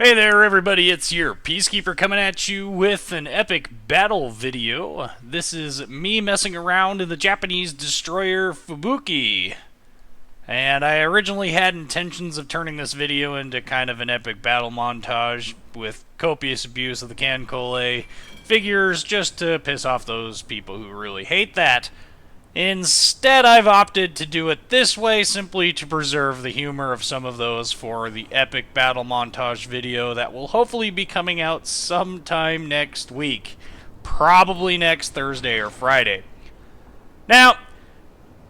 Hey there everybody, it's your Peacekeeper coming at you with an epic battle video. This is me messing around in the Japanese destroyer Fubuki. And I originally had intentions of turning this video into kind of an epic battle montage with copious abuse of the Kankole figures just to piss off those people who really hate that. Instead, I've opted to do it this way simply to preserve the humor of some of those for the epic battle montage video that will hopefully be coming out sometime next week. Probably next Thursday or Friday. Now,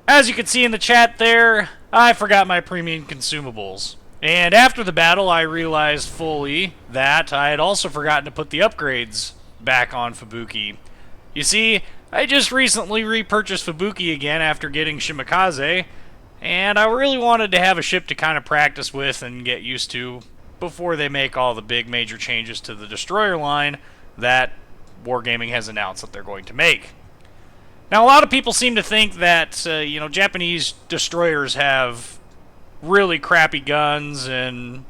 as you can see in the chat there, I forgot my premium consumables. And after the battle, I realized fully that I had also forgotten to put the upgrades back on Fubuki. You see, I just recently repurchased Fubuki again after getting Shimikaze, and I really wanted to have a ship to kind of practice with and get used to before they make all the big major changes to the destroyer line that Wargaming has announced that they're going to make. Now, a lot of people seem to think that, Japanese destroyers have really crappy guns and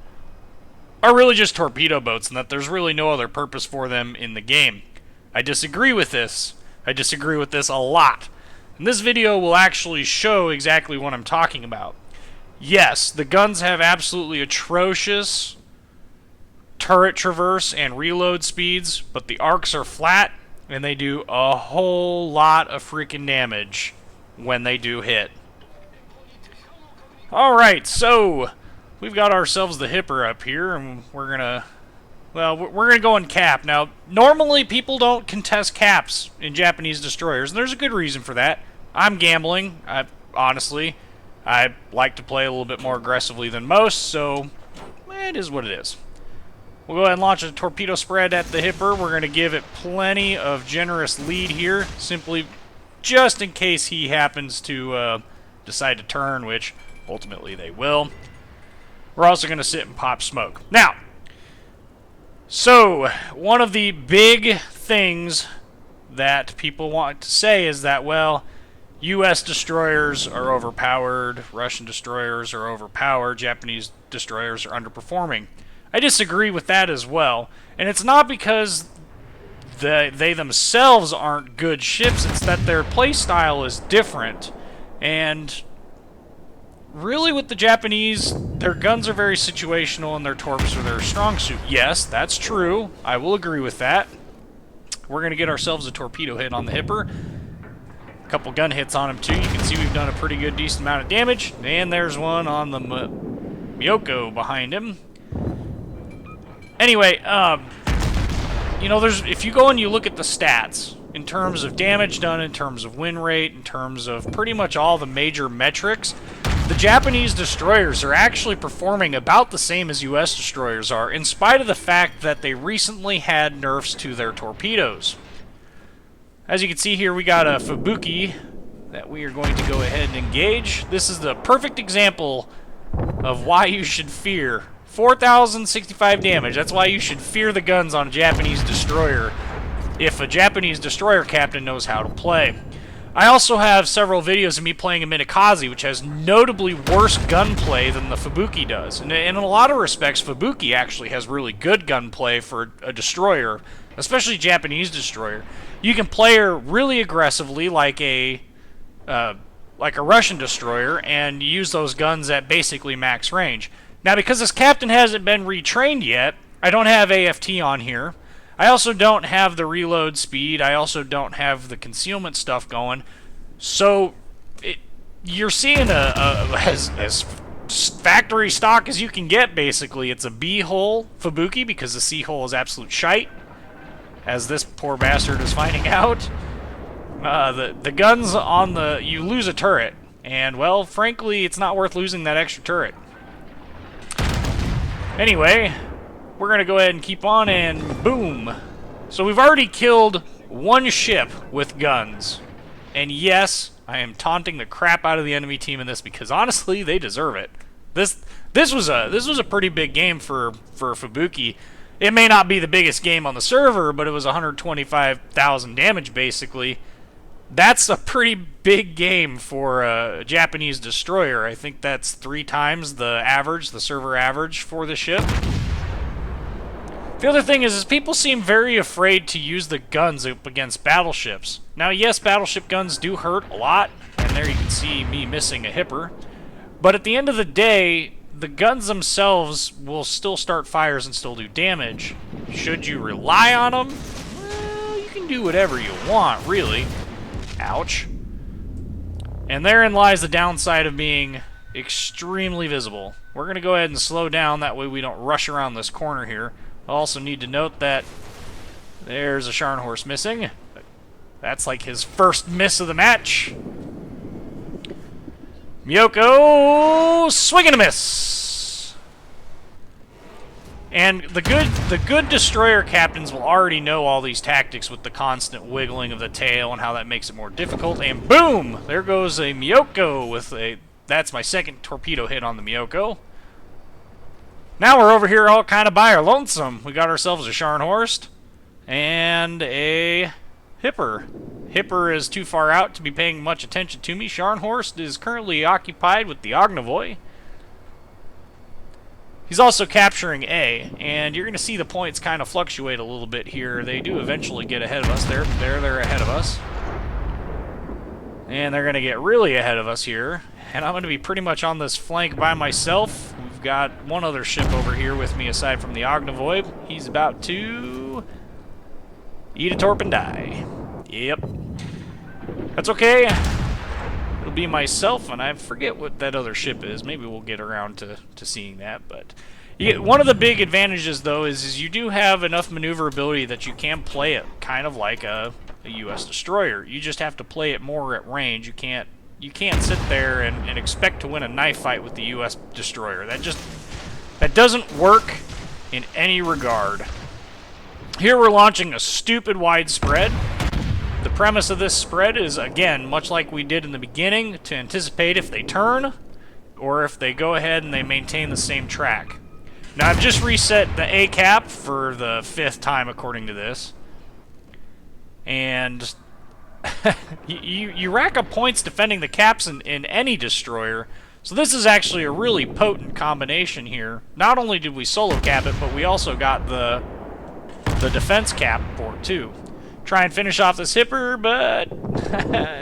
are really just torpedo boats and that there's really no other purpose for them in the game. I disagree with this. I disagree with this a lot. And this video will actually show exactly what I'm talking about. Yes, the guns have absolutely atrocious turret traverse and reload speeds, but the arcs are flat, and they do a whole lot of freaking damage when they do hit. Alright, so we've got ourselves the Hipper up here, and we're gonna go in cap. Now, normally people don't contest caps in Japanese destroyers, and there's a good reason for that. I'm gambling. Honestly, I like to play a little bit more aggressively than most, so it is what it is. We'll go ahead and launch a torpedo spread at the Hipper. We're going to give it plenty of generous lead here, simply just in case he happens to decide to turn, which ultimately they will. We're also going to sit and pop smoke. Now, so, one of the big things that people want to say is that, well, US destroyers are overpowered, Russian destroyers are overpowered, Japanese destroyers are underperforming. I disagree with that as well, and it's not because they themselves aren't good ships, it's that their playstyle is different, and really, with the Japanese, their guns are very situational and their torps are their strong suit. Yes, that's true. I will agree with that. We're going to get ourselves a torpedo hit on the Hipper. A couple gun hits on him, too. You can see we've done a pretty good, decent amount of damage. And there's one on the Miyoko behind him. Anyway, if you go and you look at the stats, in terms of damage done, in terms of win rate, in terms of pretty much all the major metrics, the Japanese destroyers are actually performing about the same as US destroyers are, in spite of the fact that they recently had nerfs to their torpedoes. As you can see here, we got a Fubuki that we are going to go ahead and engage. This is the perfect example of why you should fear 4,065 damage. That's why you should fear the guns on a Japanese destroyer if a Japanese destroyer captain knows how to play. I also have several videos of me playing a Minakaze, which has notably worse gunplay than the Fubuki does. And in a lot of respects, Fubuki actually has really good gunplay for a destroyer, especially a Japanese destroyer. You can play her really aggressively like a Russian destroyer and use those guns at basically max range. Now, because this captain hasn't been retrained yet, I don't have AFT on here. I also don't have the reload speed. I also don't have the concealment stuff going. So, you're seeing as factory stock as you can get, basically. It's a B Hull Fubuki because the C Hull is absolute shite, as this poor bastard is finding out. The guns on the... You lose a turret, and, well, frankly, it's not worth losing that extra turret. Anyway, we're going to go ahead and keep on, and boom. So we've already killed one ship with guns. And yes, I am taunting the crap out of the enemy team in this because honestly, they deserve it. This was a pretty big game for Fubuki. It may not be the biggest game on the server, but it was 125,000 damage basically. That's a pretty big game for a Japanese destroyer. I think that's 3 times the average, the server average for the ship. The other thing is people seem very afraid to use the guns up against battleships. Now, yes, battleship guns do hurt a lot, and there you can see me missing a hipper. But at the end of the day, the guns themselves will still start fires and still do damage. Should you rely on them? Well, you can do whatever you want, really. Ouch. And therein lies the downside of being extremely visible. We're going to go ahead and slow down, that way we don't rush around this corner here. I also need to note that there's a Scharnhorst missing. That's like his first miss of the match. Miyoko, swing and a miss. And the good destroyer captains will already know all these tactics with the constant wiggling of the tail and how that makes it more difficult. And boom, there goes a Miyoko with a. That's my second torpedo hit on the Miyoko. Now we're over here all kind of by our lonesome. We got ourselves a Scharnhorst and a Hipper. Hipper is too far out to be paying much attention to me. Scharnhorst is currently occupied with the Ognavoy. He's also capturing A, and you're going to see the points kind of fluctuate a little bit here. They do eventually get ahead of us. They're ahead of us. And they're going to get really ahead of us here. And I'm going to be pretty much on this flank by myself. We've got one other ship over here with me aside from the Ognavoy. He's about to eat a torp and die. Yep. That's okay. It'll be myself, and I forget what that other ship is. Maybe we'll get around to seeing that. But one of the big advantages, though, is you do have enough maneuverability that you can play it kind of like a U.S. destroyer. You just have to play it more at range. You can't sit there and expect to win a knife fight with the U.S. destroyer. That doesn't work in any regard. Here we're launching a stupid wide spread. The premise of this spread is, again, much like we did in the beginning, to anticipate if they turn or if they go ahead and they maintain the same track. Now, I've just reset the A cap for the 5th time according to this. And you rack up points defending the caps in any destroyer, so this is actually a really potent combination here. Not only did we solo cap it, but we also got the defense cap for it too. Try and finish off this Hipper, but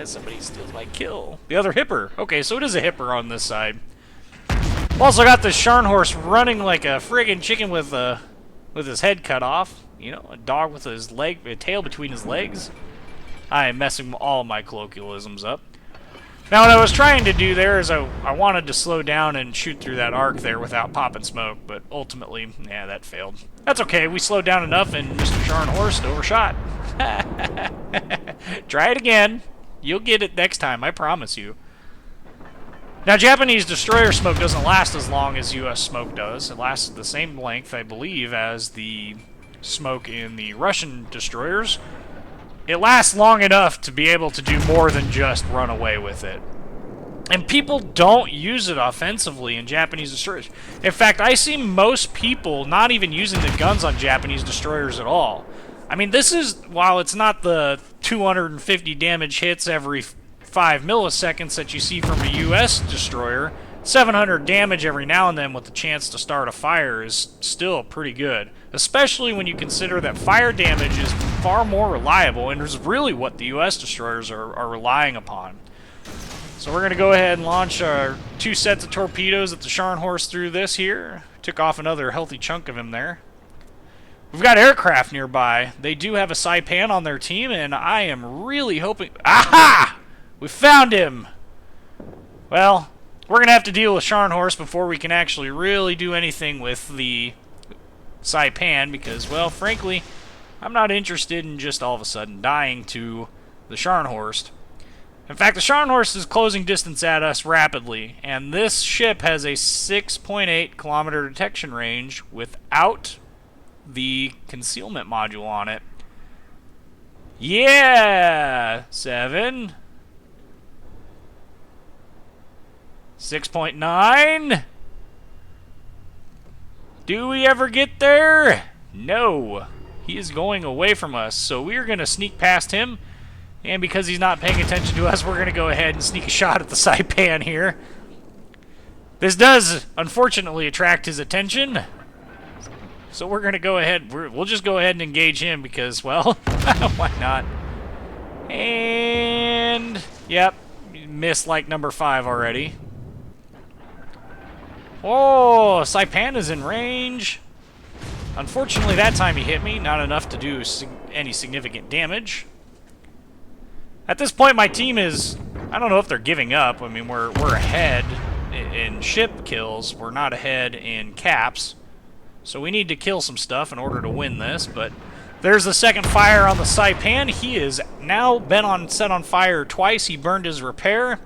somebody steals my kill. The other Hipper. Okay, so it is a Hipper on this side. Also got this Scharnhorst running like a friggin' chicken with his head cut off. You know, a dog with his tail between his legs. I am messing all my colloquialisms up. Now, what I was trying to do there is I wanted to slow down and shoot through that arc there without popping smoke, but ultimately, yeah, that failed. That's okay, we slowed down enough and Mr. Scharnhorst overshot. Try it again. You'll get it next time, I promise you. Now, Japanese destroyer smoke doesn't last as long as U.S. smoke does. It lasts the same length, I believe, as the smoke in the Russian destroyers. It lasts long enough to be able to do more than just run away with it. And people don't use it offensively in Japanese destroyers. In fact, I see most people not even using the guns on Japanese destroyers at all. I mean, this is, while it's not the 250 damage hits every 5 milliseconds that you see from a U.S. destroyer, 700 damage every now and then with the chance to start a fire is still pretty good. Especially when you consider that fire damage is far more reliable and is really what the U.S. destroyers are relying upon. So we're going to go ahead and launch our 2 sets of torpedoes at the Scharnhorst through this here. Took off another healthy chunk of him there. We've got aircraft nearby. They do have a Saipan on their team, and I am really hoping... Aha! We found him! Well, we're going to have to deal with Scharnhorst before we can actually really do anything with the Saipan, because, well, frankly, I'm not interested in just all of a sudden dying to the Scharnhorst. In fact, the Scharnhorst is closing distance at us rapidly, and this ship has a 6.8 kilometer detection range without the concealment module on it. Yeah! 7. 6.9. Do we ever get there? No. He is going away from us, so we're going to sneak past him. And because he's not paying attention to us, we're going to go ahead and sneak a shot at the Saipan here. This does, unfortunately, attract his attention. So we're going to go ahead, we'll just go ahead and engage him because, well, why not? And, yep, missed like number 5 already. Oh, Saipan is in range. Unfortunately, that time he hit me, not enough to do any significant damage. At this point, my team is, I don't know if they're giving up. I mean, we're ahead in ship kills. We're not ahead in caps. So we need to kill some stuff in order to win this, but there's the second fire on the Saipan. He is now been set on fire twice. He burned his repair.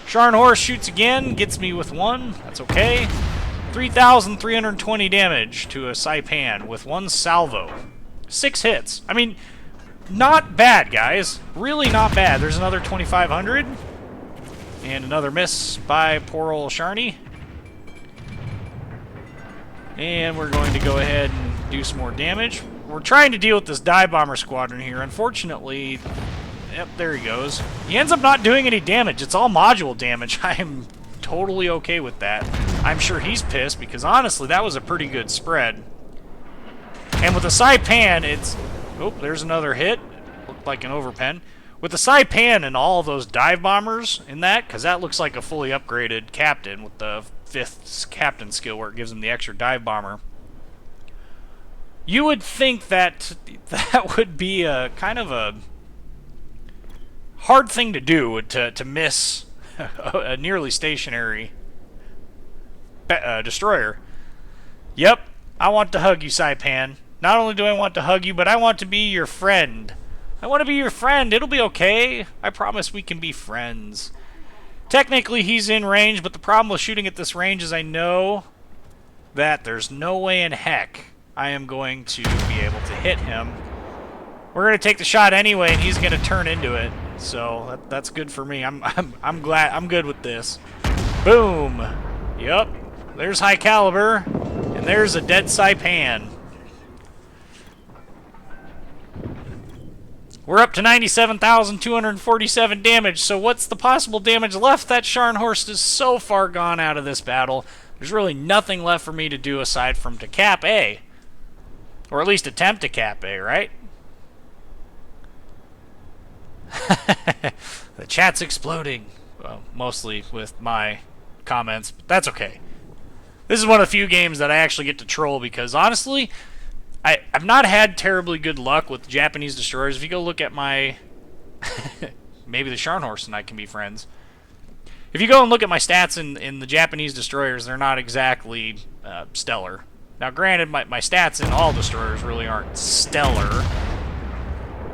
Scharnhorst shoots again, gets me with 1. That's okay. 3,320 damage to a Saipan with 1 salvo. 6 hits. I mean, not bad, guys. Really not bad. There's another 2,500. And another miss by poor old Sharny. And we're going to go ahead and do some more damage. We're trying to deal with this dive bomber squadron here. Unfortunately, yep, there he goes. He ends up not doing any damage. It's all module damage. I am totally okay with that. I'm sure he's pissed because honestly, that was a pretty good spread. And with the Saipan, it's... Oh, there's another hit. Looked like an overpen. With the Saipan and all of those dive bombers in that, because that looks like a fully upgraded captain with the 5th captain skill where it gives him the extra dive bomber. You would think that that would be a kind of a hard thing to do, to miss a nearly stationary destroyer. Yep, I want to hug you, Saipan. Not only do I want to hug you, but I want to be your friend. I want to be your friend. It'll be okay. I promise we can be friends. Technically, he's in range, but the problem with shooting at this range is I know that there's no way in heck I am going to be able to hit him. We're going to take the shot anyway, and he's going to turn into it. So that's good for me. I'm glad. I'm good with this. Boom. Yep. There's high caliber, and there's a dead Saipan. We're up to 97,247 damage, so what's the possible damage left? That Scharnhorst is so far gone out of this battle. There's really nothing left for me to do aside from to cap A. Or at least attempt to cap A, right? The chat's exploding. Well, mostly with my comments, but that's okay. This is one of the few games that I actually get to troll because, honestly, I've not had terribly good luck with Japanese destroyers. If you go look at my... maybe the Scharnhorst and I can be friends. If you go and look at my stats in the Japanese destroyers, they're not exactly stellar. Now, granted, my stats in all destroyers really aren't stellar.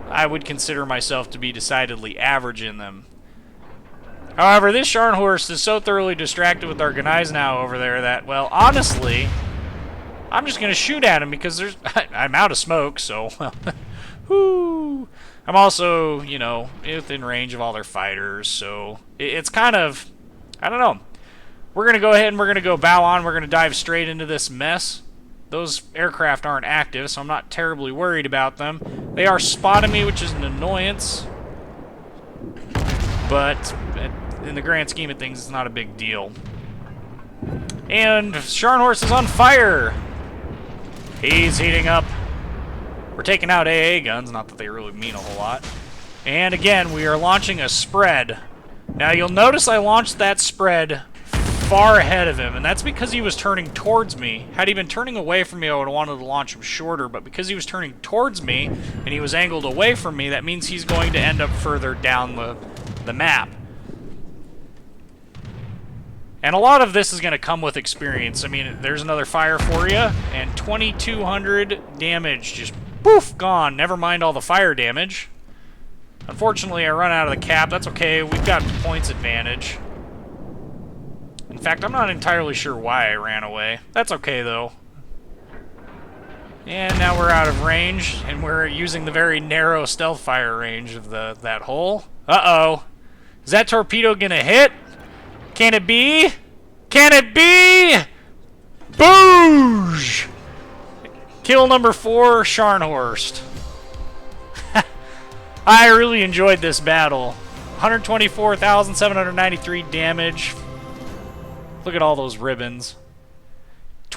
I would consider myself to be decidedly average in them. However, this Scharnhorst is so thoroughly distracted with our Gneisenau over there that, well, honestly, I'm just going to shoot at him because I'm out of smoke, so, well, whoo. I'm also, you know, within range of all their fighters, so it's kind of, I don't know. We're going to go ahead and we're going to go bow on. We're going to dive straight into this mess. Those aircraft aren't active, so I'm not terribly worried about them. They are spotting me, which is an annoyance. But in the grand scheme of things, it's not a big deal. And Scharnhorst is on fire. He's heating up. We're taking out AA guns, not that they really mean a whole lot. And again, we are launching a spread. Now you'll notice I launched that spread far ahead of him, and that's because he was turning towards me. Had he been turning away from me, I would have wanted to launch him shorter, but because he was turning towards me, and he was angled away from me, that means he's going to end up further down the map. And a lot of this is going to come with experience. I mean, there's another fire for you, and 2,200 damage just poof, gone. Never mind all the fire damage. Unfortunately, I run out of the cap. That's okay. We've got points advantage. In fact, I'm not entirely sure why I ran away. That's okay, though. And now we're out of range, and we're using the very narrow stealth fire range of that hole. Uh-oh. Is that torpedo going to hit? Can it be? Can it be? Boosh! Kill number 4, Scharnhorst. I really enjoyed this battle. 124,793 damage. Look at all those ribbons.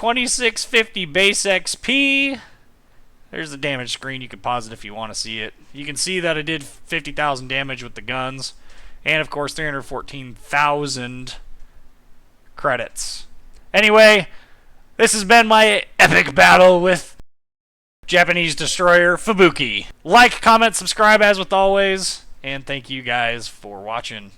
2650 base XP. There's the damage screen. You can pause it if you want to see it. You can see that I did 50,000 damage with the guns. And, of course, 314,000 credits. Anyway, this has been my epic battle with Japanese destroyer Fubuki. Like, comment, subscribe as with always. And thank you guys for watching.